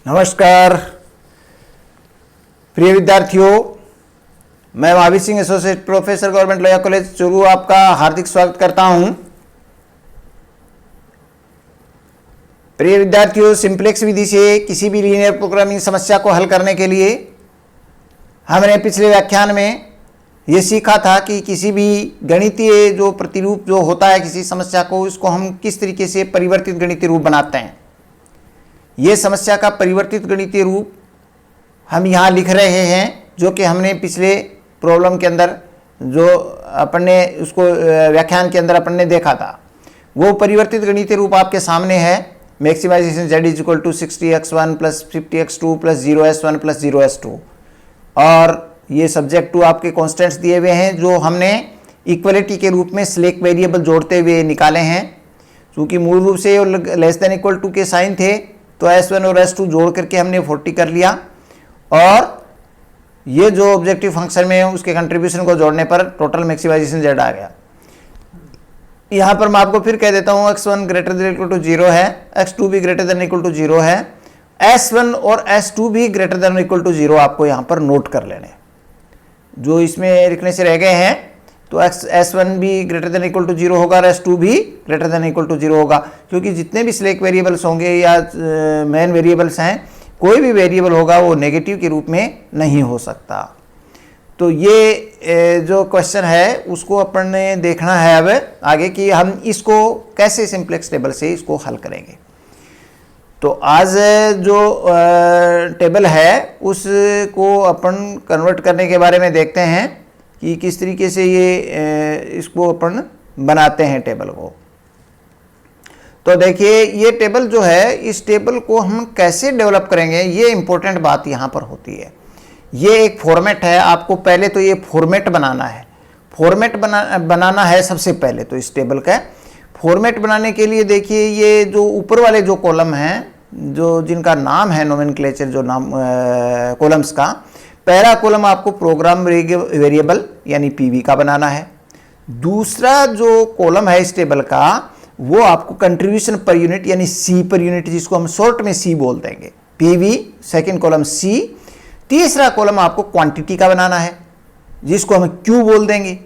नमस्कार प्रिय विद्यार्थियों, मैं Mahavir Singh associate professor government Lohia college Churu आपका हार्दिक स्वागत करता हूं। प्रिय विद्यार्थियों, सिंप्लेक्स विधि से किसी भी लीनियर प्रोग्रामिंग समस्या को हल करने के लिए हमने पिछले व्याख्यान में ये सीखा था कि किसी भी गणितीय जो प्रतिरूप जो होता है किसी समस्या को, उसको हम किस तरीके से परिवर्तित गणितीय रूप बनाते हैं। ये समस्या का परिवर्तित गणितीय रूप हम यहाँ लिख रहे हैं, जो कि हमने पिछले प्रॉब्लम के अंदर जो अपन ने उसको व्याख्यान के अंदर अपन ने देखा था। वो परिवर्तित गणितीय रूप आपके सामने है। Maximization z is equal to 60x1 plus 50x2 plus 0s1 plus 0s2, और ये सब्जेक्ट टू आपके कॉन्स्टेंट्स दिए हुए हैं जो हमने इक्वलिटी के रूप में सिलेक्ट वेरिएबल जोड़ते हुए निकाले हैं। क्योंकि मूल रूप से लेस देन इक्वल टू के साइन थे, तो s1 और s2 जोड़ करके हमने 40 कर लिया, और ये जो ऑब्जेक्टिव फंक्शन में है उसके कंट्रीब्यूशन को जोड़ने पर टोटल मैक्सिमाइजेशन z आ गया। यहाँ पर मैं आपको फिर कह देता हूँ x1 greater than equal to 0 है, x2 भी ग्रेटर देन इक्वल टू 0 है, s1 और s2 भी ग्रेटर देन इक्वल टू 0 आपको यहाँ पर नोट कर लेने। जो इसमें लिखने से रह गए हैं, तो s1 भी ग्रेटर देन इक्वल टू 0 होगा और s2 भी ग्रेटर देन इक्वल टू 0 होगा, क्योंकि जितने भी सिलेक्ट वेरिएबल्स होंगे या मेन वेरिएबल्स हैं, कोई भी वेरिएबल होगा वो नेगेटिव के रूप में नहीं हो सकता। तो ये जो क्वेश्चन है उसको अपन ने देखना है अब आगे कि हम इसको कैसे सिंप्लेक्स टेबल से इसको हल करेंगे। तो आज जो टेबल है उसको अपन कन्वर्ट करने के बारे में देखते हैं कि किस तरीके से ये इसको अपन बनाते हैं टेबल को। तो देखिए, ये टेबल जो है, इस टेबल को हम कैसे डेवलप करेंगे, ये इंपॉर्टेंट बात यहाँ पर होती है। ये एक फॉर्मेट है, आपको पहले तो ये फॉर्मेट बनाना है। फॉर्मेट बनाना है सबसे पहले। तो इस टेबल का फॉर्मेट बनाने के लिए देखिए, ये जो ऊपर वाले जो कॉलम हैं, जो जिनका नाम है नोमेनक्लेचर, जो नाम कॉलम्स का, पहला कॉलम आपको प्रोग्राम वेरिएबल यानी पीवी का बनाना है। दूसरा जो कॉलम है इस टेबल का, वो आपको कंट्रीब्यूशन पर यूनिट यानी सी पर यूनिट, जिसको हम शॉर्ट में सी बोल देंगे, पीवी, सेकंड कॉलम सी। तीसरा कॉलम आपको क्वांटिटी का बनाना है, जिसको हम क्यू बोल देंगे।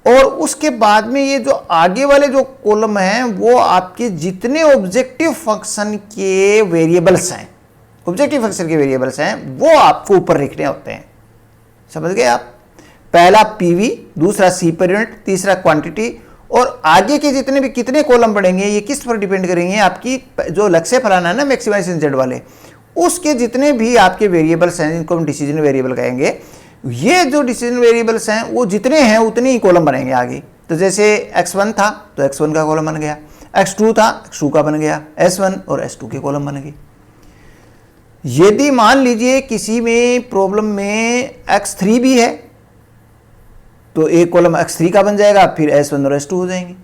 और उसके बाद में ये जो आगे वाले जो कॉलम हैं, वो आपके जितने ऑब्जेक्टिव फंक्शन के वेरिएबल्स हैं, ऑब्जेक्टिव फंक्शन के वेरिएबल्स हैं, वो आपको ऊपर लिखने होते हैं। समझ गए आप? पहला पीवी, दूसरा सी पर यूनिट, तीसरा क्वांटिटी, और आगे के जितने भी कितने कॉलम बढ़ेंगे ये किस पर डिपेंड करेंगे, आपकी जो लक्ष्य फलाना है ना मैक्सिमाइजेशन जेड वाले, उसके जितने भी आपके वेरिएबल्स हैं, जिनको हम डिसीजन वेरिएबल कहेंगे, ये जो डिसीजन वेरिएबल्स हैं वो जितने हैं उतने ही कॉलम बनेंगे आगे। तो जैसे x1 था तो x1 का कॉलम बन गया, x2 था x2 का बन गया, s1 और s2 के कॉलम बन गए। यदि मान लीजिए किसी में प्रॉब्लम में x3 भी है, तो एक कॉलम x3 का बन जाएगा, फिर s1 और s2 हो जाएंगे।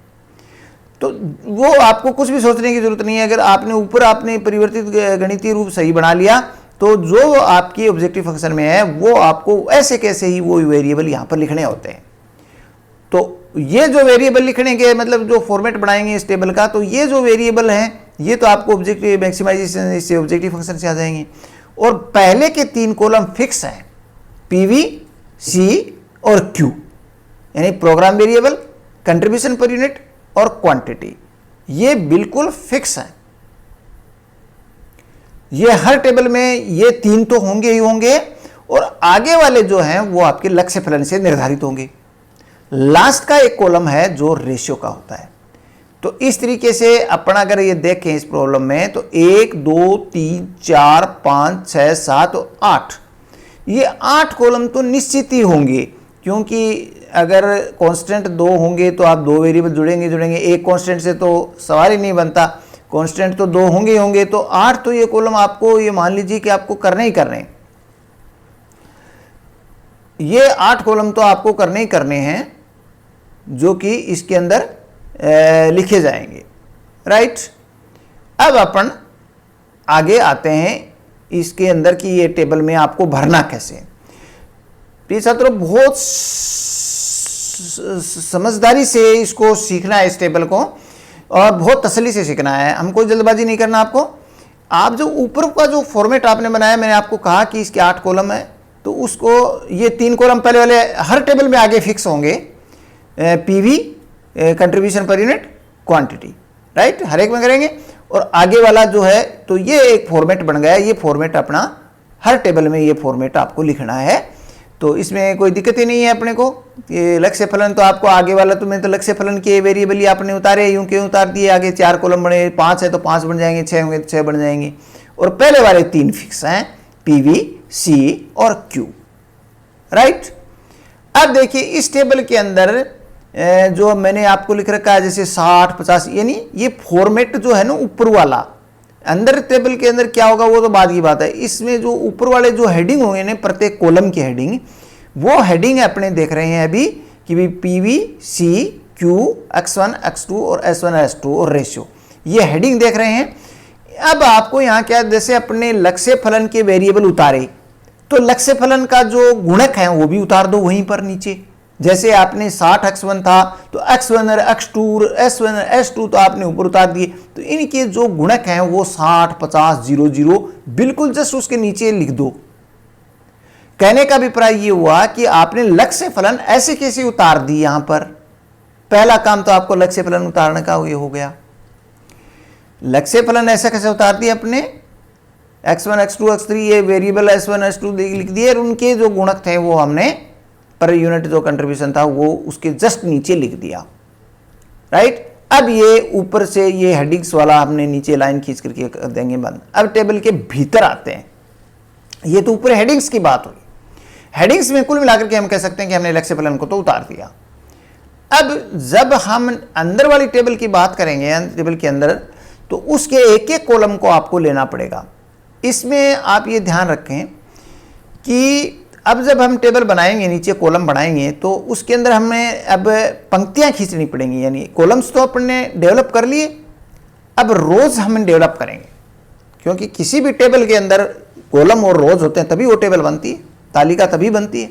तो वो आपको कुछ भी सोचने की जरूरत नहीं है। अगर आपने ऊपर आपने परिवर्तित गणितीय रूप सही बना लिया, तो जो आपकी ऑब्जेक्टिव फंक्शन में है वो आपको ऐसे कैसे ही वो वेरिएबल यहाँ पर लिखने होते हैं। तो ये जो वेरिएबल लिखने के मतलब जो फॉर्मेट बनाएंगे इस टेबल का, तो ये जो वेरिएबल हैं ये तो आपको ऑब्जेक्टिव मैक्सिमाइजेशन इससे ऑब्जेक्टिव फंक्शन से आ जाएंगे। और पहले के 3 कॉलम फिक्स हैं, पीवी, सी और क्यू, यानी program variable, contribution per unit और क्वांटिटी, ये बिल्कुल फिक्स है। ये हर टेबल में ये 3 तो होंगे ही होंगे, और आगे वाले जो हैं वो आपके लक्ष्य फलन से निर्धारित होंगे। लास्ट का एक कॉलम है जो रेशियो का होता है। तो इस तरीके से अपन अगर ये देखें इस प्रॉब्लम में, तो 1 2 3 4 5 6 7 और 8, ये 8 कॉलम तो निश्चित ही होंगे, क्योंकि अगर कांस्टेंट 2 होंगे तो आप 2 वेरिएबल जुड़ेंगे, एक कांस्टेंट से तो सवाल ही नहीं बनता, कांस्टेंट तो 2 होंगे ही होंगे। तो 8 तो ये कॉलम आपको, ये मान लीजिए कि आपको करने ही करने हैं, ये 8 कॉलम तो आपको करने ही करने हैं, जो कि इसके अंदर लिखे जाएंगे, राइट। अब अपन आगे आते हैं इसके अंदर कि ये टेबल में आपको भरना कैसे। प्रिय छात्रों, बहुत समझदारी से इसको सीखना है इस टेबल को, और बहुत तसल्ली से सीखना है। हमको जल्दबाजी नहीं करना आपको। आप जो ऊपर का जो फॉर्मेट आपने बनाया, मैंने आपको कहा कि इसके 8 कॉलम है, तो उसको ये 3 कॉलम पहले वाले हर टेबल में आगे फिक्स होंगे, PV contribution per unit quantity, right, हर एक में करेंगे। और आगे वाला जो है, तो ये एक फॉर्मेट बन गया, ये फॉर्मेट अपना हर टेबल में ये फॉर्मेट आपको लिखना है, तो इसमें कोई दिक्कत ही नहीं है अपने को। ये लक्ष्य फलन तो आपको आगे वाला, तो मैं तो लक्ष्य फलन के वेरिएबल ही आपने उतारे, यूं क्यों उतार दिए, आगे 4 कॉलम बने, 5 है तो 5 बन जाएंगे, 6 होंगे तो 6 बन जाएंगे, और पहले वाले 3 फिक्स हैं, पीवी, सी और क्यू, राइट। अब देखिए इस टेबल के अंदर जो मैंने आपको लिख रखा है जैसे 60, 50, यानी ये फॉर्मेट जो है ना ऊपर वाला, अंदर टेबल के अंदर क्या होगा वो तो बाद की बात है। इसमें जो ऊपर वाले जो हेडिंग होंगे ना, प्रत्येक कॉलम की हेडिंग, वो हेडिंग अपने देख रहे हैं अभी कि भी पीवी, सी, क्यू, x1, x2 और s1, s2 और रेशियो, ये हेडिंग देख रहे हैं। अब आपको यहाँ क्या, जैसे अपने लक्ष्य फलन के वेरिएबल उतारे, तो लक्ष्य फलन का जो गुणक है वो भी उतार दो वहीं पर नीचे। जैसे आपने 60 x1 था तो x1 और x2 और s1 और s2 तो आपने ऊपर उतार दिए, तो इनके जो गुणक हैं वो 60, 50, 00 बिल्कुल जस्ट उसके नीचे लिख दो। कहने का अभिप्राय ये हुआ कि आपने लक्ष्य फलन ऐसे कैसे उतार दी, यहां पर पहला काम तो आपको लक्ष्य फलन उतारने का ये हो गया। लक्ष्य फलन ऐसे कैसे उतार दिए अपने, x1, x2, x3 ये वेरिएबल s1, s2 लिख दिए, और उनके जो गुणक थे वो हमने पर यूनिट जो कंट्रीब्यूशन था वो उसके जस्ट नीचे लिख दिया, राइट। अब ये ऊपर से ये हेडिंग्स वाला हमने नीचे लाइन खींच करके कर देंगे बंद। अब टेबल के भीतर आते हैं, ये तो ऊपर हेडिंग्स की बात हुई। हेडिंग्स में कुल मिलाकर के हम कह सकते हैं कि हमने लक्ष्य फलन को तो उतार दिया। अब जब हम अंदर वाली टेबल की बात करेंगे, टेबल के अंदर, तो उसके एक एक कॉलम को आपको लेना पड़ेगा। इसमें आप ये ध्यान रखें कि अब जब हम टेबल बनाएंगे, नीचे कॉलम बनाएंगे, तो उसके अंदर हमें अब पंक्तियां खींचनी पड़ेंगी, यानी कॉलम्स तो अपने डेवलप कर लिए, अब रोज हम डेवलप करेंगे, क्योंकि किसी भी टेबल के अंदर कॉलम और रोज होते हैं तभी वो टेबल बनती है, तालिका तभी बनती है।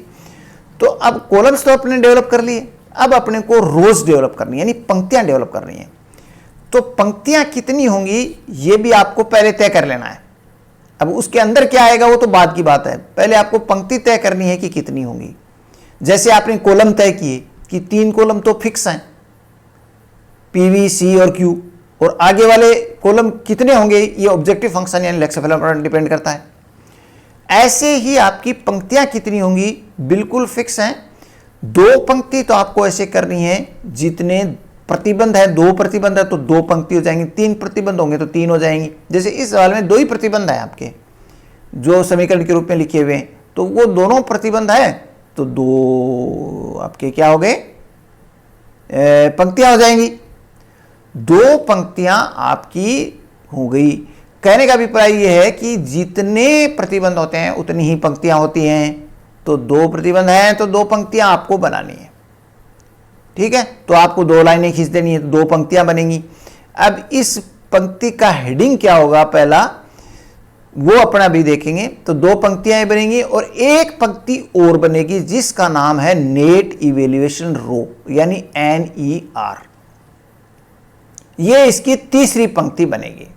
तो अब कॉलम्स तो अपने डेवलप कर लिए, अब अपने को रोज डेवलप करनी है, यानी पंक्तियां डेवलप करनी है। तो पंक्तियां कितनी होंगी ये भी आपको पहले तय कर लेना है। अब उसके अंदर क्या आएगा वो तो बाद की बात है, पहले आपको पंक्ति तय करनी है कि कितनी होंगी। जैसे आपने कॉलम तय किए कि 3 कॉलम तो फिक्स हैं, पीवी, सी और क्यू, और आगे वाले कॉलम कितने होंगे ये ऑब्जेक्टिव फंक्शन यानी लक्ष्य फलन पर डिपेंड करता है। ऐसे ही आपकी पंक्तियां कितनी होंगी बिल्कुल फिक्स हैं। 2 पंक्ति तो आपको ऐसे करनी है, जितने प्रतिबंध है, 2 प्रतिबंध है तो 2 पंक्ति हो जाएंगी, 3 प्रतिबंध होंगे तो 3 हो जाएंगी। जैसे इस सवाल में 2 ही प्रतिबंध है आपके जो समीकरण के रूप में लिखे हुए हैं, तो वो दोनों प्रतिबंध है तो 2 आपके क्या हो गए, पंक्तियां हो जाएंगी। 2 पंक्तियां आपकी हो गई। कहने का अभिप्राय यह है कि जितने प्रतिबंध होते हैं उतनी ही पंक्तियां होती हैं, तो 2 प्रतिबंध हैं तो 2 पंक्तियां आपको बनानी है, ठीक है। तो आपको 2 लाइनें खींच देनी है तो 2 पंक्तियां बनेंगी। अब इस पंक्ति का हेडिंग क्या होगा पहला वो अपना भी देखेंगे, तो 2 पंक्तियां बनेंगी और एक पंक्ति और बनेगी जिसका नाम है नेट इवेल्युएशन रो यानी NER। ये इसकी तीसरी पंक्ति बनेगी।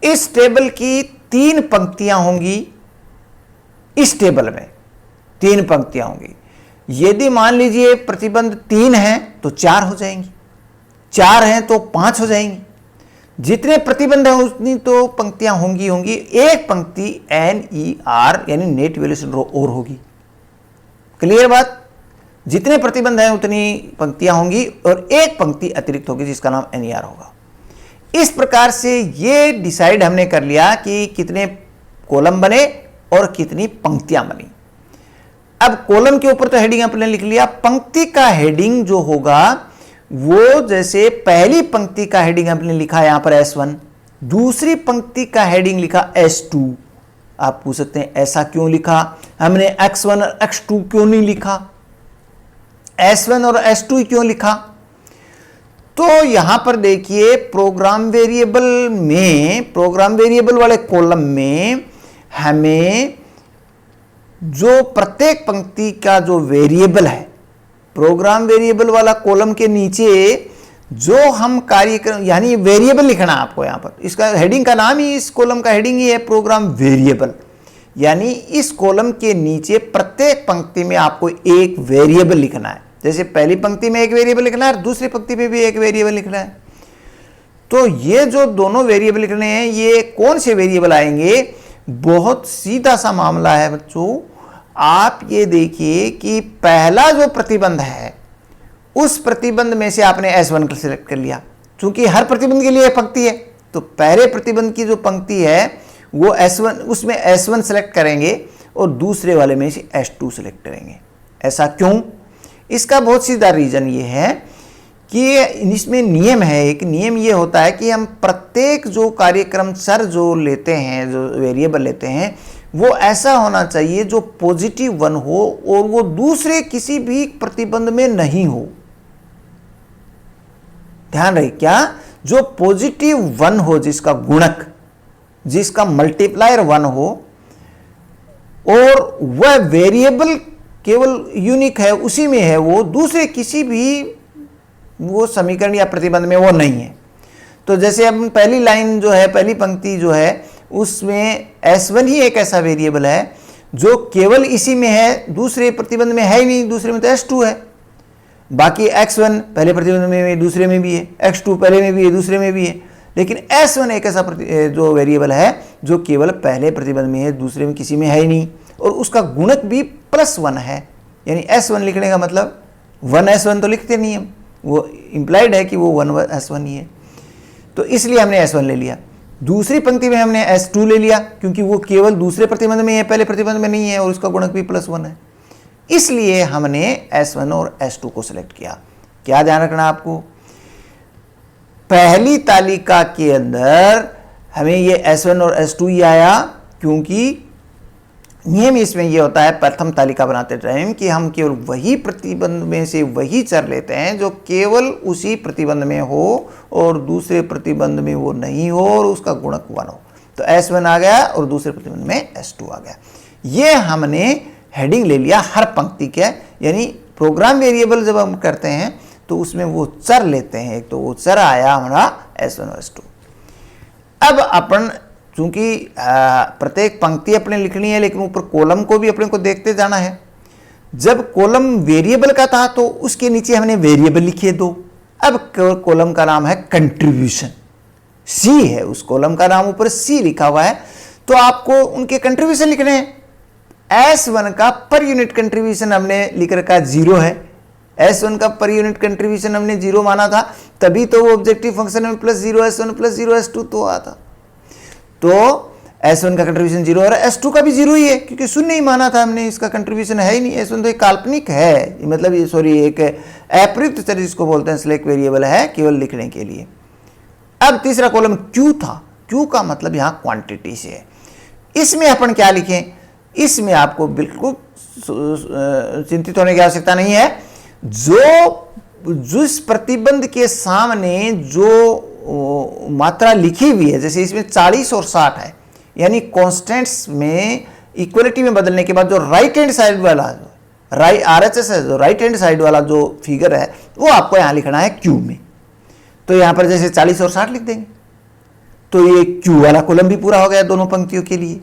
इस टेबल की 3 पंक्तियां होंगी, इस टेबल में 3 पंक्तियां होंगी। यदि मान लीजिए प्रतिबंध 3 हैं तो 4 हो जाएंगी, 4 हैं तो 5 हो जाएंगी। जितने प्रतिबंध हैं उतनी तो पंक्तियां होंगी। एक पंक्ति NER यानी नेट इवेल्युएशन रो और होगी। क्लियर बात, जितने प्रतिबंध हैं उतनी पंक्तियां होंगी और एक पंक्ति अतिरिक्त होगी जिसका नाम NER होगा। इस प्रकार से ये डिसाइड हमने कर लिया कि कितने कॉलम बने और कितनी पंक्तियां बनी। अब कॉलम के ऊपर तो हेडिंग आपने लिख लिया, पंक्ति का हेडिंग जो होगा वो जैसे पहली पंक्ति का हेडिंग आपने लिखा यहां पर S1, दूसरी पंक्ति का हेडिंग लिखा S2। आप पूछ सकते हैं ऐसा क्यों लिखा, हमने X1 और X2 क्यों नहीं लिखा, S1 और S2 क्यों लिखा? तो यहां पर देखिए प्रोग्राम वेरिएबल वाले कॉलम में हमें जो प्रत्येक पंक्ति का जो वेरिएबल है, प्रोग्राम वेरिएबल वाला कॉलम के नीचे जो हम कार्यक्रम यानी वेरिएबल लिखना आपको यहाँ पर, इसका हेडिंग का नाम ही, इस कॉलम का हेडिंग ही है प्रोग्राम वेरिएबल। यानी इस कॉलम के नीचे प्रत्येक पंक्ति में आपको एक वेरिएबल लिखना है। जैसे पहली पंक्ति में एक वेरिएबल लिखना है और दूसरी पंक्ति में भी एक वेरिएबल लिखना है। तो ये जो दोनों वेरिएबल लिखने हैं, ये कौन से वेरिएबल आएंगे? बहुत सीधा सा मामला है बच्चों। आप ये देखिए कि पहला जो प्रतिबंध है, उस प्रतिबंध में से आपने S1 को सिलेक्ट कर लिया। चूंकि हर प्रतिबंध के लिए पंक्ति है, तो पहले प्रतिबंध की जो पंक्ति है वो S1, उसमें S1 सेलेक्ट करेंगे और दूसरे वाले में से S2 सेलेक्ट करेंगे। ऐसा क्यों? इसका बहुत सीधा रीजन ये है कि इसमें नियम है। एक नियम ये होता है कि हम प्रत्येक जो कार्यक्रम चर जो लेते हैं, जो वेरिएबल लेते हैं, वो ऐसा होना चाहिए जो पॉजिटिव 1 हो और वो दूसरे किसी भी प्रतिबंध में नहीं हो। ध्यान रहे, क्या? जो पॉजिटिव 1 हो, जिसका गुणक, जिसका मल्टीप्लायर 1 हो, और वह वेरिएबल केवल यूनिक है, उसी में है, वो दूसरे किसी भी वो समीकरण या प्रतिबंध में वो नहीं है। तो जैसे अब पहली लाइन जो है, पहली पंक्ति जो है, उसमें S1 ही एक ऐसा वेरिएबल है जो केवल इसी में है, दूसरे प्रतिबंध में है ही नहीं। दूसरे में तो S2 है। बाकी X1 पहले प्रतिबंध में दूसरे में भी है, X2 पहले में भी है, दूसरे में भी है। लेकिन S1 एक ऐसा जो वेरिएबल है जो केवल पहले प्रतिबंध में है, दूसरे में किसी में है ही नहीं, और उसका गुणक भी +1 है। यानी S1 लिखने का मतलब 1S1 तो लिखते नहीं हम, वो इम्प्लाइड है कि वो 1S1 ही है। तो इसलिए हमने S1 ले लिया। दूसरी पंक्ति में हमने S2 ले लिया, क्योंकि वो केवल दूसरे प्रतिबंध में है, पहले प्रतिबंध में नहीं है, और उसका गुणक भी +1 है। इसलिए हमने S1 और S2 को सिलेक्ट किया। क्या ध्यान रखना आपको? पहली तालिका के अंदर हमें ये S1 और S2 ही आया, क्योंकि नियम इसमें यह होता है प्रथम तालिका बनाते टाइम कि हम केवल वही प्रतिबंध में से वही चर लेते हैं जो केवल उसी प्रतिबंध में हो और दूसरे प्रतिबंध में वो नहीं हो और उसका गुणक 1 हो। तो S1 आ गया और दूसरे प्रतिबंध में S2 आ गया। ये हमने हेडिंग ले लिया हर पंक्ति के। यानी प्रोग्राम वेरिएबल जब हम करते हैं तो उसमें वो चर लेते हैं। एक तो वो चर आया हमारा S1 और S2। अब अपन चूंकि प्रत्येक पंक्ति अपने लिखनी है, लेकिन ऊपर कॉलम को भी अपने को देखते जाना है। जब कॉलम वेरिएबल का था तो उसके नीचे हमने वेरिएबल लिखे 2। अब कॉलम का नाम है कंट्रीब्यूशन, C है उस कॉलम का नाम, ऊपर C लिखा हुआ है। तो आपको उनके कंट्रीब्यूशन लिखने हैं। S1 का पर यूनिट कंट्रीब्यूशन हमने लिख रखा 0 है। S1 का पर यूनिट कंट्रीब्यूशन हमने 0 माना था, तभी तो वो ऑब्जेक्टिव फंक्शन में +0 S1 +0 S2 तो आता। तो S1 का कंट्रीब्यूशन 0 और S2 का भी 0 ही है, क्योंकि 0 ही माना था हमने, इसका कंट्रीब्यूशन है ही नहीं। S1 तो एक काल्पनिक है, मतलब ये सॉरी एक अप्रयुक्त चर जिसको बोलते हैं, सिलेक्ट वेरिएबल है केवल लिखने के लिए। अब तीसरा कॉलम Q था। Q का मतलब यहाँ क्वांटिटी से है। इसमें अपन क्या लिखें? इसमें आपको बिल्कुल चिंतित होने की आवश्यकता नहीं है। जिस प्रतिबंध के सामने जो मात्रा लिखी हुई है, जैसे इसमें 40 और 60 है, यानी कांस्टेंट्स में इक्वलिटी में बदलने के बाद जो राइट हैंड साइड वाला RHS है, जो राइट हैंड साइड वाला जो फिगर है, वो आपको यहां लिखना है Q में। तो यहां पर जैसे 40 और 60 लिख देंगे तो ये Q वाला कॉलम भी पूरा हो गया दोनों पंक्तियों के लिए।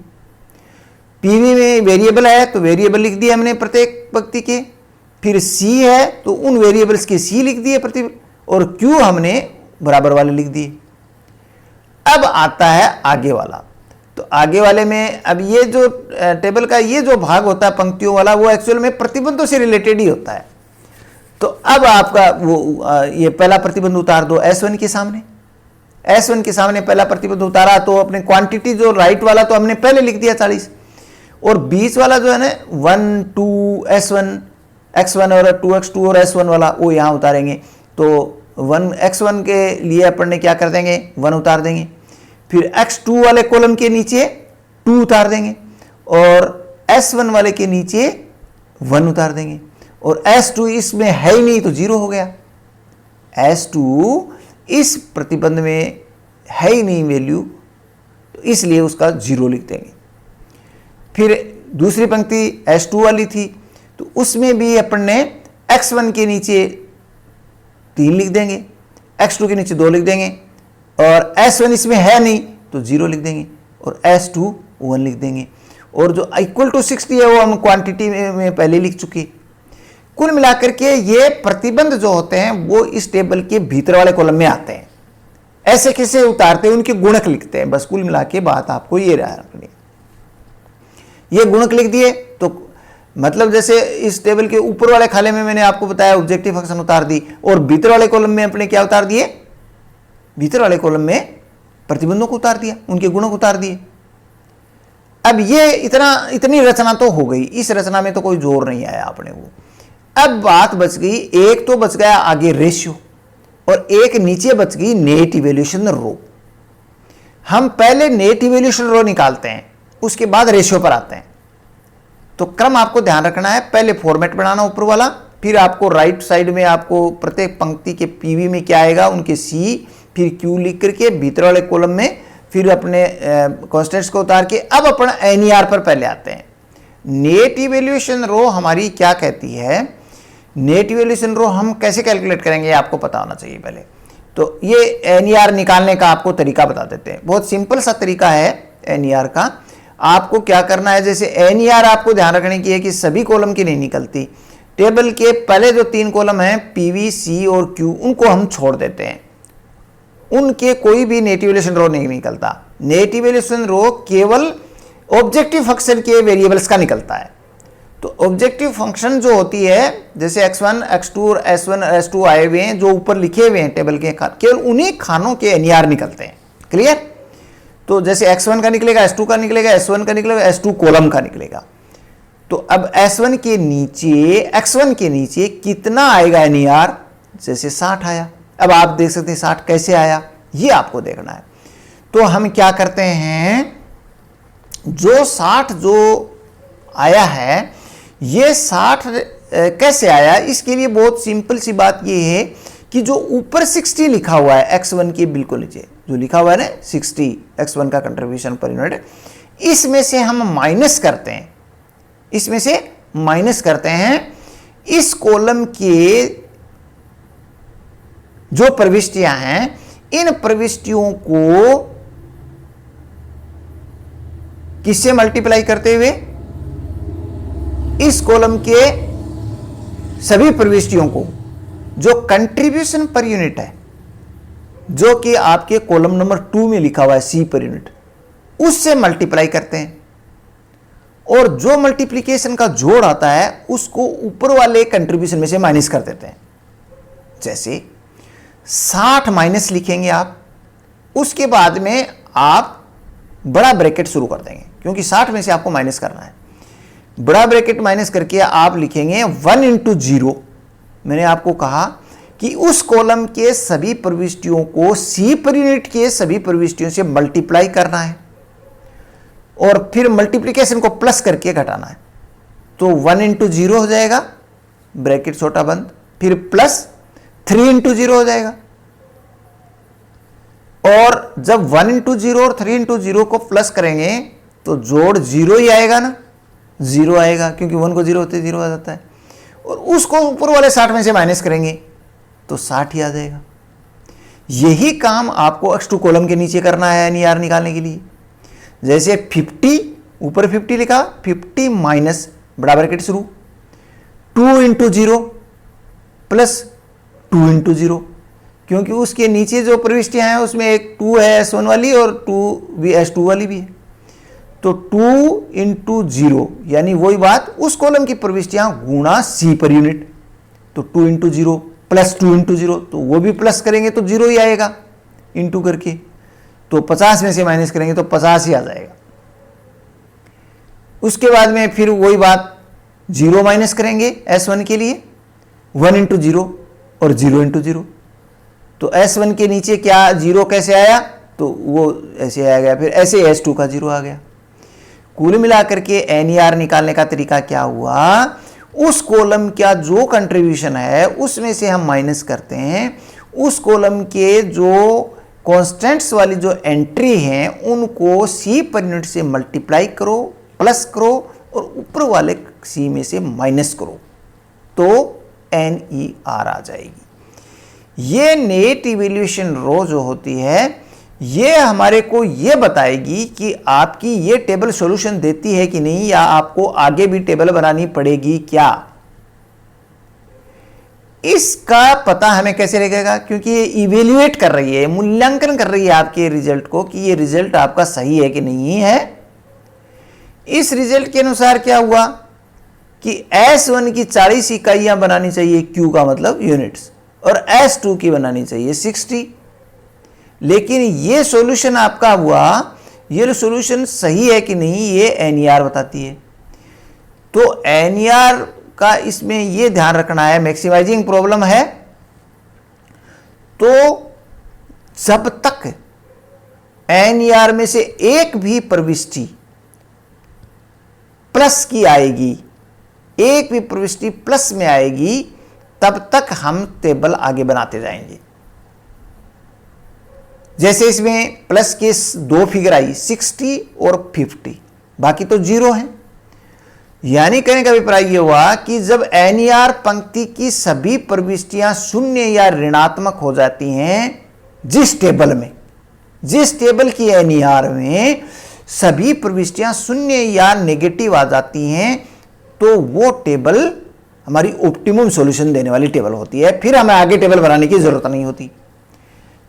PV में वेरिएबल है तो वेरिएबल लिख दिया हमने प्रत्येक पंक्ति के। फिर C है तो उन वेरिएबल्स के C लिख दिए प्रति, और Q हमने बराबर वाले लिख दिए। अब आता है आगे वाला। तो आगे वाले में अब ये जो टेबल का ये जो भाग होता है पंक्तियों वाला, वो एक्चुअल में प्रतिबंधों से रिलेटेड ही होता है। तो अब आपका वो ये पहला प्रतिबंध उतार दो S1 के सामने। S1 के सामने पहला प्रतिबंध उतारा तो अपने क्वांटिटी जो राइट वाला तो हमने पहले लिख दिया 40, और बीच वाला जो है ना 1 2 S1 X1 और 2X2 और S1 वाला वो यहाँ उतारेंगे। तो 1X1 के लिए अपन ने क्या कर देंगे? 1 उतार देंगे। फिर X2 वाले कॉलम के नीचे 2 उतार देंगे, और S1 वाले के नीचे 1 उतार देंगे, और S2 इसमें है ही नहीं तो 0 हो गया। S2 इस प्रतिबंध में है ही नहीं वैल्यू, तो इसलिए उसका 0 लिख देंगे। फिर दूसरी पंक्ति S2 वाली थी, तो उसमें भी अपन ने X1 के नीचे 3 लिख देंगे, x2 के नीचे 2 लिख देंगे, और s1 इसमें है नहीं तो 0 लिख देंगे, और s2 1 लिख देंगे, और जो इक्वल टू 60 है वो हम क्वांटिटी में पहले लिख चुके। कुल मिलाकर के ये प्रतिबंध जो होते हैं वो इस टेबल के भीतर वाले कॉलम में आते हैं। ऐसे कैसे उतारते हैं, उनके गुणक लिखते हैं। बस कुल मिला के बात आपको ये रखनी है। ये गुणक लिख दिए तो मतलब जैसे इस टेबल के ऊपर वाले खाले में मैंने आपको बताया ऑब्जेक्टिव फंक्शन उतार दी, और भीतर वाले कॉलम में अपने क्या उतार दिए, भीतर वाले कॉलम में प्रतिबंधों को उतार दिया, उनके गुणक उतार दिए। अब ये इतनी रचना तो हो गई, इस रचना में तो कोई जोर नहीं आया अपने को। अब बात बच गई, एक तो बच गया आगे रेशियो, और एक नीचे बच गई नेट इवैल्यूएशन रो। हम पहले नेट इवैल्यूएशन रो निकालते हैं, उसके बाद रेशियो पर आते हैं। तो क्रम आपको ध्यान रखना है, पहले फॉर्मेट बनाना ऊपर वाला, फिर आपको राइट साइड में आपको प्रत्येक पंक्ति के पीवी में क्या आएगा उनके सी, फिर क्यू लिख करके भीतर वाले कॉलम में फिर अपने कॉन्स्टेंट्स को उतार के अब अपन एनईआर पर पहले आते हैं। नेट इवैल्यूएशन रो हमारी क्या कहती है, नेट इवैल्यूएशन रो हम कैसे कैलकुलेट करेंगे आपको पता होना चाहिए पहले। तो ये एनईआर निकालने का आपको तरीका बता देते हैं, बहुत सिंपल सा तरीका है एनईआर का। आपको क्या करना है, जैसे एनईआर आपको ध्यान रखने की है कि सभी कॉलम की नहीं निकलती। टेबल के पहले जो 3 कॉलम हैं पीवी, सी और क्यू, उनको हम छोड़ देते हैं, उनके कोई भी नेट इवैल्यूएशन रो नहीं निकलता। नेट इवैल्यूएशन रो केवल ऑब्जेक्टिव फंक्शन के वेरिएबल्स का निकलता है। तो ऑब्जेक्टिव फंक्शन जो होती है, जैसे x1, x2 और s1, s2 आए हुए हैं जो ऊपर लिखे हुए हैं टेबल के, केवल उन्हीं खानों के एनईआर निकलते हैं। क्लियर? तो जैसे x1 का निकलेगा, s2 का निकलेगा, s1 का निकलेगा, s2 कॉलम का निकलेगा। तो अब s1 के नीचे, x1 के नीचे कितना आएगा एनईआर, जैसे 60 आया। अब आप देख सकते हैं 60 कैसे आया, ये आपको देखना है। तो हम क्या करते हैं, जो 60 जो आया है, ये 60 कैसे आया, इसके लिए बहुत सिंपल सी बात ये है कि जो ऊपर 60 लिखा हुआ है x1 के बिल्कुल नीचे जो लिखा हुआ है ना 60 x1 का कंट्रीब्यूशन पर यूनिट, इसमें से हम माइनस करते हैं, इसमें से माइनस करते हैं इस कॉलम के जो प्रविष्टियां हैं, इन प्रविष्टियों को किससे मल्टीप्लाई करते हुए, इस कॉलम के सभी प्रविष्टियों को जो कंट्रीब्यूशन पर यूनिट है, जो कि आपके कॉलम नंबर 2 में लिखा हुआ है सी पर यूनिट, उससे मल्टीप्लाई करते हैं, और जो मल्टीप्लिकेशन का जोड़ आता है उसको ऊपर वाले कंट्रीब्यूशन में से माइनस कर देते हैं। जैसे 60 माइनस लिखेंगे आप, उसके बाद में आप बड़ा ब्रैकेट शुरू कर देंगे, क्योंकि 60 में से आपको माइनस करना है। बड़ा ब्रैकेट माइनस करके आप लिखेंगे 1 इंटू 0। मैंने आपको कहा कि उस कॉलम के सभी प्रविष्टियों को सी पर यूनिट के सभी प्रविष्टियों से मल्टीप्लाई करना है, और फिर मल्टीप्लिकेशन को प्लस करके घटाना है। तो 1 इंटू 0 हो जाएगा, ब्रैकेट छोटा बंद, फिर प्लस 3 इंटू 0 हो जाएगा। और जब 1 इंटू 0 और 3 इंटू 0 को प्लस करेंगे तो जोड़ 0 ही आएगा ना, 0 आएगा, क्योंकि 1 को 0 होते 0 आ जाता है। और उसको ऊपर वाले 60 में से माइनस करेंगे तो 60 ही आ जाएगा। यही काम आपको x2 कॉलम के नीचे करना है एनईआर निकालने के लिए। जैसे 50, ऊपर 50 लिखा, 50 माइनस बड़ा ब्रैकेट शुरू 2 इंटू 0 प्लस 2 इंटू 0, क्योंकि उसके नीचे जो प्रविष्टियां हैं उसमें एक 2 है s1 वाली और 2 भी s2 वाली भी है। तो 2 इंटू 0 यानी वही बात, उस कॉलम की प्रविष्टियां गुणा सी पर यूनिट। तो 2 इंटू 0 प्लस 2 इंटू 0, तो वो भी प्लस करेंगे तो 0 ही आएगा इंटू करके। तो 50 में से माइनस करेंगे तो 50 ही आ जाएगा। उसके बाद में फिर वही बात, 0 माइनस करेंगे s1 के लिए, 1 इंटू 0 और 0 इंटू 0। तो s1 के नीचे क्या 0 कैसे आया, तो वो ऐसे आ गया, फिर ऐसे s2 का 0 आ गया। कुल मिलाकर के एनईआर निकालने का तरीका क्या हुआ, उस कॉलम का जो कंट्रीब्यूशन है उसमें से हम माइनस करते हैं, उस कॉलम के जो कॉन्स्टेंट्स वाली जो एंट्री हैं उनको सी पर यूनिट से मल्टीप्लाई करो, प्लस करो, और ऊपर वाले सी में से माइनस करो, तो एनईआर आ जाएगी। ये नेट इवैल्यूएशन रो जो होती है ये हमारे को ये बताएगी कि आपकी ये टेबल सॉल्यूशन देती है कि नहीं, या आपको आगे भी टेबल बनानी पड़ेगी क्या। इसका पता हमें कैसे लगेगा, क्योंकि ये इवेल्युएट कर रही है, मूल्यांकन कर रही है आपके रिजल्ट को कि ये रिजल्ट आपका सही है कि नहीं है। इस रिजल्ट के अनुसार क्या हुआ कि S1 की 40 इकाइयां बनानी चाहिए, Q का मतलब यूनिट्स, और S2 की बनानी चाहिए 60। लेकिन ये सॉल्यूशन आपका हुआ, ये सॉल्यूशन सही है कि नहीं ये NER बताती है। तो NER का इसमें ये ध्यान रखना है, मैक्सिमाइजिंग प्रॉब्लम है तो जब तक NER में से एक भी प्रविष्टि प्लस की आएगी, एक भी प्रविष्टि प्लस में आएगी, तब तक हम टेबल आगे बनाते जाएंगे। जैसे इसमें प्लस के 2 फिगर आई 60 और 50, बाकी तो 0 है। यानी कहने का अभिप्राय यह हुआ कि जब NER पंक्ति की सभी प्रविष्टियां शून्य या ऋणात्मक हो जाती हैं, जिस टेबल की NER में सभी प्रविष्टियां शून्य या नेगेटिव आ जाती हैं, तो वो टेबल हमारी ऑप्टिमम सॉल्यूशन देने वाली टेबल होती है, फिर हमें आगे टेबल बनाने की जरूरत नहीं होती।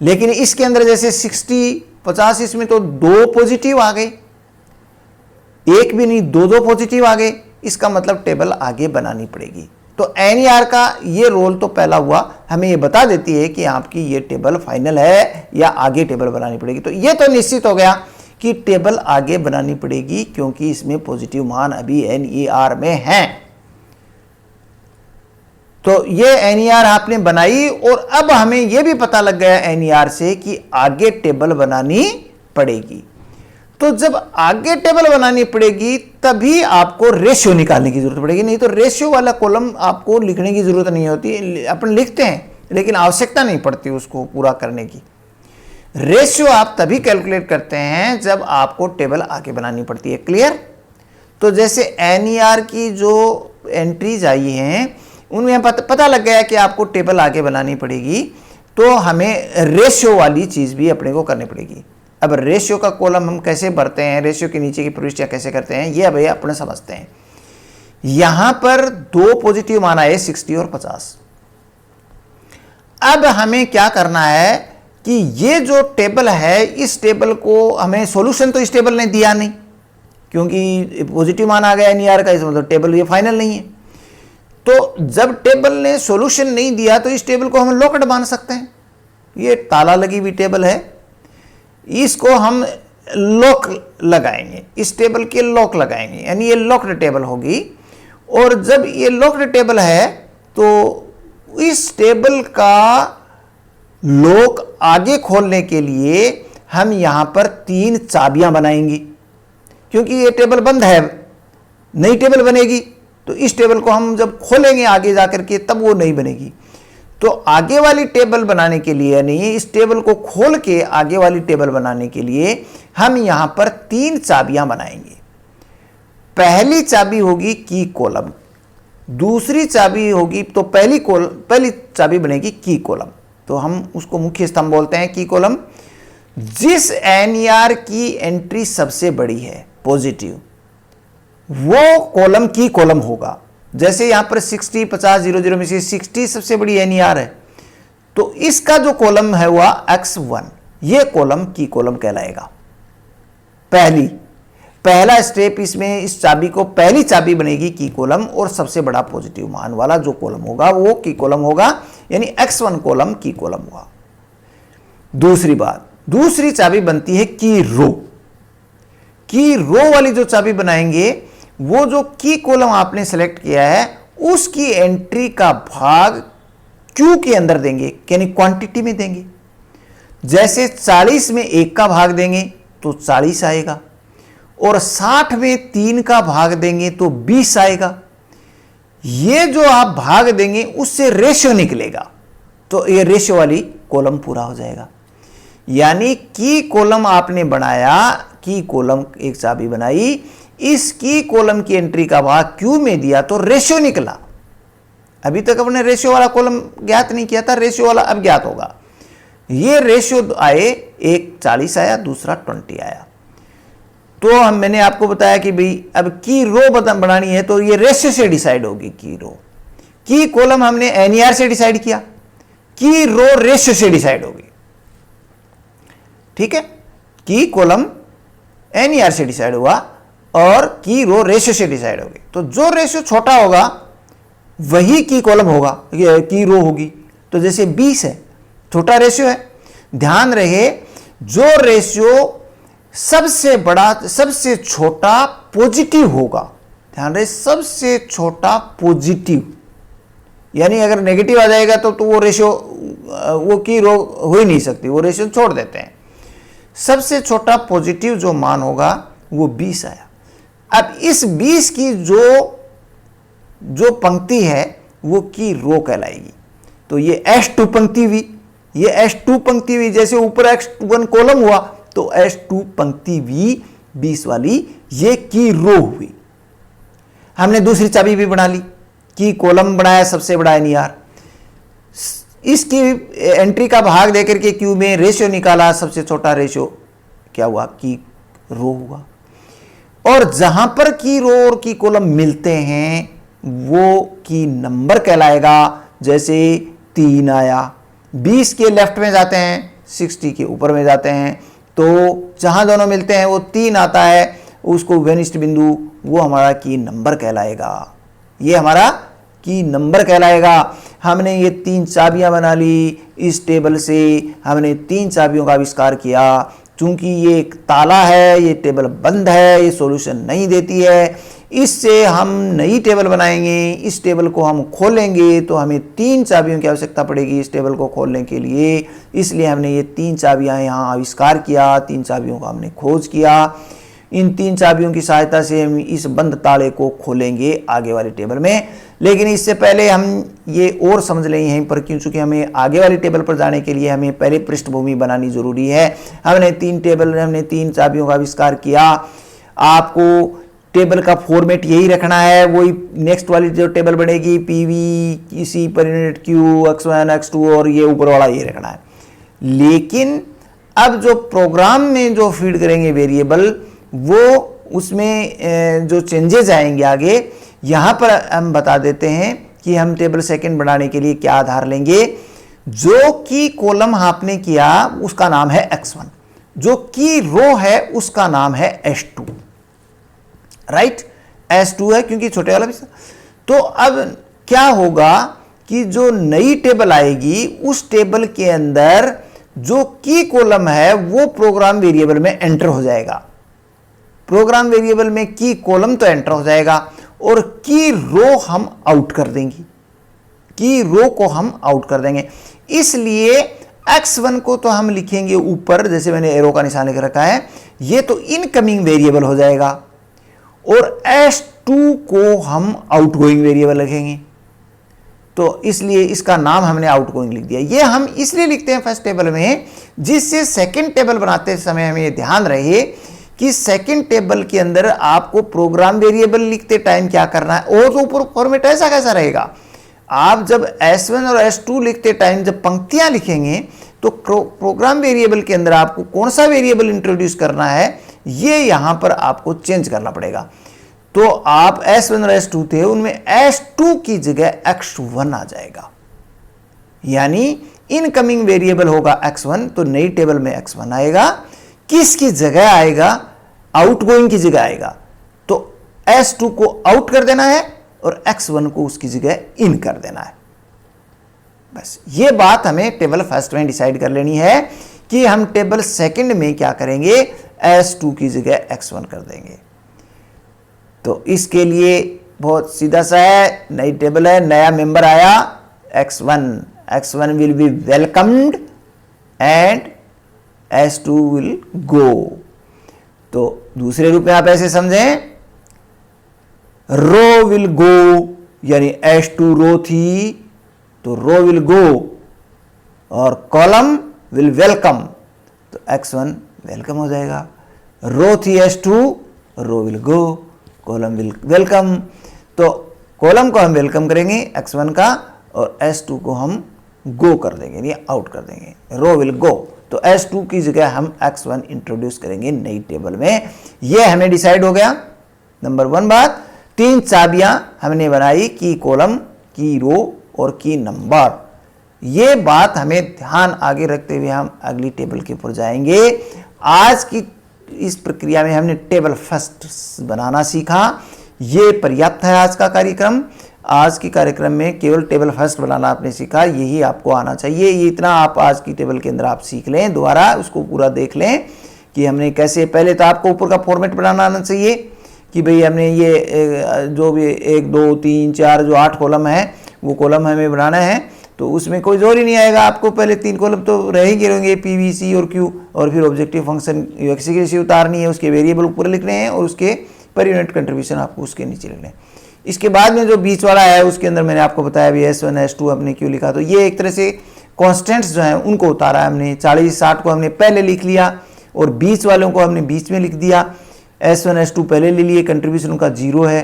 लेकिन इसके अंदर जैसे 60, 50, इसमें तो 2 पॉजिटिव आ गए, एक भी नहीं 2 पॉजिटिव आ गए, इसका मतलब टेबल आगे बनानी पड़ेगी। तो NER का ये रोल तो पहला हुआ, हमें ये बता देती है कि आपकी ये टेबल फाइनल है या आगे टेबल बनानी पड़ेगी। तो ये तो निश्चित हो गया कि टेबल आगे बनानी पड़ेगी, क्योंकि इसमें पॉजिटिव मान अभी NER में हैं। तो ये NER आपने बनाई, और अब हमें यह भी पता लग गया NER से कि आगे टेबल बनानी पड़ेगी। तो जब आगे टेबल बनानी पड़ेगी तभी आपको रेशियो निकालने की जरूरत पड़ेगी, नहीं तो रेशियो वाला कॉलम आपको लिखने की जरूरत नहीं होती। अपन लिखते हैं लेकिन आवश्यकता नहीं पड़ती उसको पूरा करने की। रेशियो आप तभी कैलकुलेट करते हैं जब आपको टेबल आगे बनानी पड़ती है। क्लियर। तो जैसे NER की जो एंट्रीज आई हैं उनमें पता लग गया कि आपको टेबल आगे बनानी पड़ेगी, तो हमें रेशियो वाली चीज भी अपने को करनी पड़ेगी। अब रेशियो का कॉलम हम कैसे भरते हैं, रेशियो के नीचे की प्रविष्टियां कैसे करते हैं, ये अब अपने समझते हैं। यहां पर 2 पॉजिटिव मान आए 60 और 50। अब हमें क्या करना है कि ये जो टेबल है, इस टेबल को हमें सॉल्यूशन तो इस टेबल ने दिया नहीं, क्योंकि पॉजिटिव मान आ गया NER का, इस मतलब टेबल ये फाइनल नहीं है। तो जब टेबल ने सॉल्यूशन नहीं दिया तो इस टेबल को हम लॉक्ड मान सकते हैं। ये ताला लगी हुई टेबल है, इसको हम लॉक लगाएंगे, इस टेबल के लॉक लगाएंगे, यानी ये लॉक्ड टेबल होगी। और जब ये लॉक्ड टेबल है तो इस टेबल का लॉक आगे खोलने के लिए हम यहां पर 3 चाबियां बनाएंगे, क्योंकि ये टेबल बंद है, नई टेबल बनेगी तो इस टेबल को हम जब खोलेंगे आगे जाकर के तब वो नहीं बनेगी। तो आगे वाली टेबल बनाने के लिए, यानी इस टेबल को खोल के आगे वाली टेबल बनाने के लिए हम यहां पर 3 चाबियां बनाएंगे। पहली चाबी होगी की कॉलम, दूसरी चाबी होगी, तो पहली चाबी बनेगी की कॉलम, तो हम उसको मुख्य स्तंभ बोलते हैं की कॉलम। जिस NER की एंट्री सबसे बड़ी है पॉजिटिव, वो कॉलम की कॉलम होगा। जैसे यहां पर 60, 50, 00 में से 60 सबसे बड़ी NER है, तो इसका जो कॉलम है वह X1, ये कॉलम की कॉलम कहलाएगा। पहला स्टेप इसमें, इस चाबी को पहली चाबी बनेगी की कॉलम, और सबसे बड़ा पॉजिटिव मान वाला जो कॉलम होगा वो की कॉलम होगा, यानी X1 कॉलम की कॉलम हुआ। दूसरी बात, दूसरी चाबी बनती है की रो वाली जो चाबी बनाएंगे, वो जो की कॉलम आपने सेलेक्ट किया है उसकी एंट्री का भाग क्यू के अंदर देंगे, यानी क्वांटिटी में देंगे। जैसे 40 में 1 का भाग देंगे तो 40 आएगा, और 60 में 3 का भाग देंगे तो 20 आएगा। ये जो आप भाग देंगे उससे रेशियो निकलेगा, तो ये रेशियो वाली कॉलम पूरा हो जाएगा। यानी की कॉलम आपने बनाया, की कॉलम एक चाबी बनाई, इस की कॉलम की एंट्री का भाग क्यू में दिया तो रेशियो निकला, अभी तक अपने रेशियो वाला कॉलम ज्ञात नहीं किया था, रेशियो वाला अब ज्ञात होगा। ये रेशियो आए, एक 40 आया, दूसरा 20 आया। तो मैंने आपको बताया कि भाई अब की रो बनानी है तो ये रेशियो से डिसाइड होगी। की रो, की कॉलम हमने एनईआर से डिसाइड किया, की रो रेशियो से डिसाइड होगी। ठीक है, की कॉलम एनईआर से डिसाइड हुआ और की रो रेशियो से डिसाइड होगी। तो जो रेशियो छोटा होगा वही की कॉलम होगा, की रो होगी। तो जैसे 20 है, छोटा रेशियो है। ध्यान रहे, जो रेशियो सबसे बड़ा, सबसे छोटा पॉजिटिव होगा, ध्यान रहे सबसे छोटा पॉजिटिव, यानी अगर नेगेटिव आ जाएगा तो वो रेशियो, वो की रो हो ही नहीं सकती, वो रेशियो छोड़ देते हैं। सबसे छोटा पॉजिटिव जो मान होगा वो 20 आया। अब इस 20 की जो पंक्ति है वो की रो कहलाएगी। तो ये S2 पंक्ति हुई, ये S2 पंक्ति हुई। जैसे ऊपर X1 कॉलम हुआ तो S2 पंक्ति भी 20 वाली, ये की रो हुई। हमने दूसरी चाबी भी बना ली, की कॉलम बनाया सबसे बड़ा एनईआर, इसकी एंट्री का भाग देकर के क्यू में रेशियो निकाला, सबसे छोटा रेशियो क्या हुआ, की रो हुआ। और जहां पर की रो और की कॉलम मिलते हैं वो की नंबर कहलाएगा। जैसे 3 आया, 20 के लेफ्ट में जाते हैं, 60 के ऊपर में जाते हैं, तो जहां दोनों मिलते हैं वो 3 आता है, उसको वेनिस्ट बिंदु, वो हमारा की नंबर कहलाएगा। ये हमारा की नंबर कहलाएगा। हमने ये 3 चाबियां बना ली, इस टेबल से हमने 3 चाबियों का आविष्कार किया। चूंकि ये एक ताला है, ये टेबल बंद है, ये सॉल्यूशन नहीं देती है, इससे हम नई टेबल बनाएंगे। इस टेबल को हम खोलेंगे तो हमें 3 चाबियों की आवश्यकता पड़ेगी इस टेबल को खोलने के लिए, इसलिए हमने ये 3 चाबियां यहाँ आविष्कार किया, 3 चाबियों का हमने खोज किया। इन 3 चाबियों की सहायता से हम इस बंद ताले को खोलेंगे आगे वाली टेबल में। लेकिन इससे पहले हम ये और समझ लें यहीं पर, क्योंकि हमें आगे वाली टेबल पर जाने के लिए हमें पहले पृष्ठभूमि बनानी जरूरी है। हमने 3 चाबियों का आविष्कार किया। आपको टेबल का फॉर्मेट यही रखना है, वही नेक्स्ट वाली जो टेबल बनेगी पीवी, सी per unit, Q, x1, x2 और ये ऊपर वाला ये रखना है। लेकिन अब जो प्रोग्राम में जो फीड करेंगे वेरिएबल, वो उसमें जो चेंजेस आएंगे आगे, यहां पर हम बता देते हैं कि हम टेबल सेकंड बनाने के लिए क्या आधार लेंगे। जो की कॉलम आपने किया उसका नाम है x1, जो की रो है उसका नाम है S2, राइट। S2 है क्योंकि छोटे वाला भी। तो अब क्या होगा कि जो नई टेबल आएगी उस टेबल के अंदर जो की कॉलम है वो प्रोग्राम वेरिएबल में एंटर हो जाएगा। प्रोग्राम वेरिएबल में की कॉलम तो एंटर हो जाएगा और की रो हम आउट कर देंगे, की रो को हम आउट कर देंगे। इसलिए x1 को तो हम लिखेंगे ऊपर, जैसे मैंने एरो का निशान लिख रखा है, ये तो इनकमिंग वेरिएबल हो जाएगा, और S2 को हम आउटगोइंग वेरिएबल लिखेंगे। तो इसलिए इसका नाम हमने आउटगोइंग लिख दिया। ये हम इसलिए लिखते हैं फर्स्ट टेबल में, जिससे सेकंड टेबल बनाते समय हमें ये ध्यान रहे कि सेकंड टेबल के अंदर आपको प्रोग्राम वेरिएबल लिखते टाइम क्या करना है। और तो ऊपर फॉर्मेट ऐसा कैसा रहेगा, आप जब S1 और S2 लिखते टाइम जब पंक्तियां लिखेंगे तो प्रोग्राम वेरिएबल के अंदर आपको कौन सा वेरिएबल इंट्रोड्यूस करना है ये यहां पर आपको चेंज करना पड़ेगा। तो आप S1 और S2 थे, उनमें S2 की जगह X1 आ जाएगा, यानी इनकमिंग वेरिएबल होगा X1, तो नई टेबल में X1 आएगा। किसकी जगह आएगा, आउटगोइंग की जगह आएगा। तो S2 को आउट कर देना है और X1 को उसकी जगह इन कर देना है। बस ये बात हमें टेबल फर्स्ट में डिसाइड कर लेनी है कि हम टेबल सेकंड में क्या करेंगे, S2 की जगह X1 कर देंगे। तो इसके लिए बहुत सीधा सा है, नई टेबल है, नया मेंबर आया X1 will be welcomed and S2 will go. तो दूसरे रूप में आप ऐसे समझें, रो विल गो, यानी S2 रो थी तो रो विल गो, और कॉलम विल वेलकम तो X1 वेलकम हो जाएगा। रो थी S2, row will go, column will welcome. तो कॉलम को हम वेलकम करेंगे x1 का, और S2 को हम गो कर देंगे, यानी आउट कर देंगे, रो विल गो। तो S2 की जगह हम x1 इंट्रोड्यूस करेंगे नई टेबल में। ये हमें डिसाइड हो गया। नंबर 1 बात, 3 चाबियां हमने बनाई, की कॉलम, की रो और की नंबर। ये बात हमें ध्यान आगे रखते हुए हम अगली टेबल के ऊपर जाएंगे। आज की इस प्रक्रिया में हमने टेबल फर्स्ट बनाना सीखा। ये पर्याप्त है आज का कार्यक्रम। आज के कार्यक्रम में केवल टेबल फर्स्ट बनाना आपने सीखा, यही आपको आना चाहिए। ये इतना आप आज की टेबल के अंदर आप सीख लें, दोबारा उसको पूरा देख लें कि हमने कैसे। पहले तो आपको ऊपर का फॉर्मेट बनाना आना चाहिए कि भाई हमने ये जो भी 1 2 3 4 जो 8 कॉलम है वो कॉलम हमें बनाना है। तो उसमें कोई जोर ही नहीं आएगा आपको, पहले 3 कॉलम तो रह ही गिरेंगे, पी वी सी और क्यू, और फिर ऑब्जेक्टिव फंक्शन यूएक्सी की रेशि उतारनी है, उसके वेरिएबल ऊपर लिखने हैं और उसके पर यूनिट कंट्रीब्यूशन आपको उसके नीचे लिखने हैं। इसके बाद में जो बीच वाला है उसके अंदर मैंने आपको बताया भी S1 S2 हमने क्यों लिखा, तो ये एक तरह से कॉन्स्टेंट्स जो हैं उनको उतारा हमने। 40 60 को हमने पहले लिख लिया और बीच वालों को हमने बीच में लिख दिया। S1 S2 पहले ले लिए, कंट्रीब्यूशन उनका 0 है।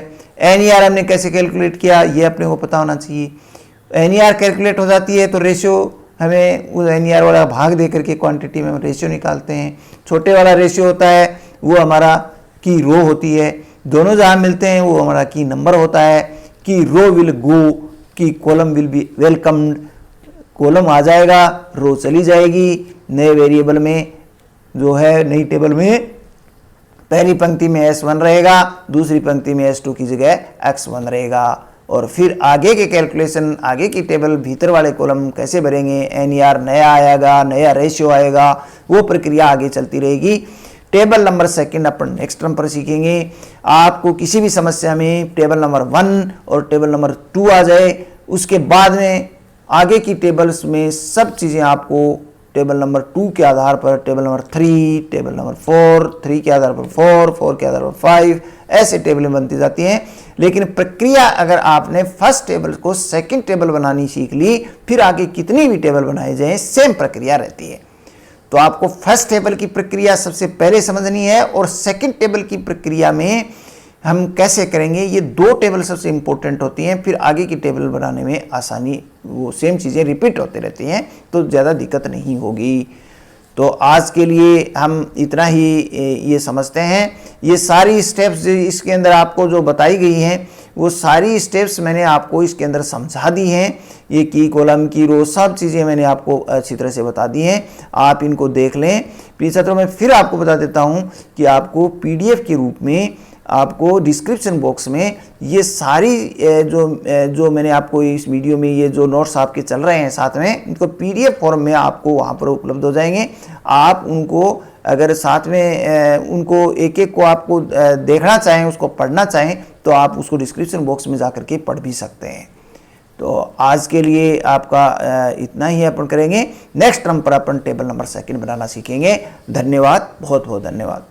NER हमने कैसे कैलकुलेट किया ये अपने को पता होना चाहिए। NER कैलकुलेट हो जाती है तो रेशियो हमें उस NER वाला भाग दे करके क्वांटिटी में हम रेशियो निकालते हैं। छोटे वाला रेशियो होता है वो हमारा की रो होती है, दोनों जहाँ मिलते हैं वो हमारा की नंबर होता है। की रो will go, key column will be welcomed, column आ जाएगा, रो चली जाएगी। नए वेरिएबल में जो है नई टेबल में पहली पंक्ति में S1 रहेगा, दूसरी पंक्ति में S2 की जगह X1 रहेगा। और फिर आगे के कैलकुलेशन, आगे की टेबल भीतर वाले कॉलम कैसे भरेंगे, NER नया आएगा, नया रेशियो आएगा, वो प्रक्रिया आगे चलती रहेगी। टेबल नंबर 2 अपन नेक्स्ट टर्म पर सीखेंगे। आपको किसी भी समस्या में टेबल नंबर 1 और टेबल नंबर 2 आ जाए, उसके बाद में आगे की टेबल्स में सब चीज़ें आपको टेबल नंबर 2 के आधार पर, टेबल नंबर 3, टेबल नंबर 4, 3 के आधार पर 4, 4 के आधार पर 5, ऐसे टेबलें बनती जाती हैं। लेकिन प्रक्रिया अगर आपने फर्स्ट टेबल को सेकंड टेबल बनानी सीख ली, फिर आगे कितनी भी टेबल बनाई जाए सेम प्रक्रिया रहती है। तो आपको फर्स्ट टेबल की प्रक्रिया सबसे पहले समझनी है और सेकंड टेबल की प्रक्रिया में हम कैसे करेंगे, ये 2 टेबल सबसे इंपॉर्टेंट होती हैं। फिर आगे की टेबल बनाने में आसानी, वो सेम चीज़ें रिपीट होती रहती हैं तो ज़्यादा दिक्कत नहीं होगी। तो आज के लिए हम इतना ही ये समझते हैं। ये सारी स्टेप्स इसके अंदर आपको जो बताई गई हैं वो सारी स्टेप्स मैंने आपको इसके अंदर समझा दी हैं। ये की कॉलम, की रो, सब चीज़ें मैंने आपको अच्छी तरह से बता दी हैं। आप इनको देख लें। प्रिय छात्रों, मैं फिर आपको बता देता हूँ कि आपको PDF के रूप में आपको डिस्क्रिप्शन बॉक्स में ये सारी जो मैंने आपको इस वीडियो में ये जो नोट्स आपके चल रहे हैं साथ में, इनको PDF फॉर्म में आपको वहाँ पर उपलब्ध हो जाएंगे। आप उनको अगर साथ में उनको एक एक को आपको देखना चाहें, उसको पढ़ना चाहें, तो आप उसको डिस्क्रिप्शन बॉक्स में जा कर के पढ़ भी सकते हैं। तो आज के लिए आपका इतना ही अपन करेंगे। नेक्स्ट टर्म पर अपन टेबल नंबर 2 बनाना सीखेंगे। धन्यवाद, बहुत बहुत धन्यवाद।